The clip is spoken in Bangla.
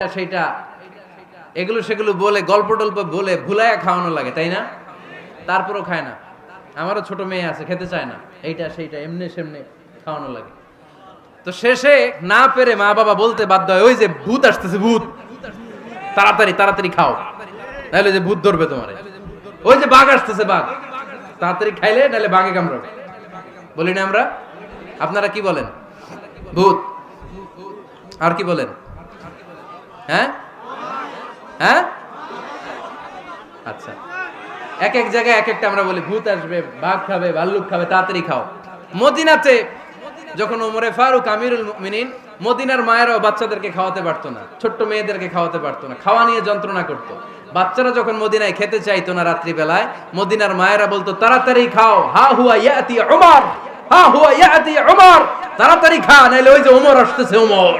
সেইটা এগুলো সেগুলো বলে গল্প টল্প বলে ভুলায়া খাওয়ানো লাগে, তাই না? তারপরও খায় না। আমারও ছোট মেয়ে আছে, খেতে চায় না, এইটা সেইটা এমনি সেমনি খাওয়ানো লাগে। তো শেষে না পেরে মা বাবা বলতে বাধ্য হয়, ওই যে ভূত আসতেছে, ভূত, তাড়াতাড়ি তাড়াতাড়ি খাও, নাহলে যে ভূত ধরবে তোমারে। ওই যে বাঘ আসতেছে, বাঘ, তাড়াতাড়ি খাইলে নাহলে বাঘে কামড়াবে। বলি না আমরা? আপনারা কি বলেন? ভূত। আর কি বলেন? হ্যাঁ হ্যাঁ, আচ্ছা, এক এক জায়গায় এক একটা আমরা বলি, ভূত আসবে, বাঘ খাবে, ভাল্লুক খাবে, তাড়াতাড়ি খাও। মদিনাতে যখন ওমরে ফারুক আমিরুল মুমিনিন, মদিনার মায়েরাও বাচ্চাদেরকে খাওয়াতে পারতো না, ছোট্ট মেয়েদেরকে খাওয়াতে পারতো না, খাওয়া নিয়ে যন্ত্রণা করতো। বাচ্চারা যখন মদিনায় খেতে চাইতো না রাত্রি বেলায়, মদিনার মায়েরা বলতো তাড়াতাড়ি খাও, হা হুয়া ইয়াতি উমর, হা হুয়া ইয়াতি উমর, তাড়াতাড়ি খা, নাইলে ওই যে ওমর আসতেছে, ওমর।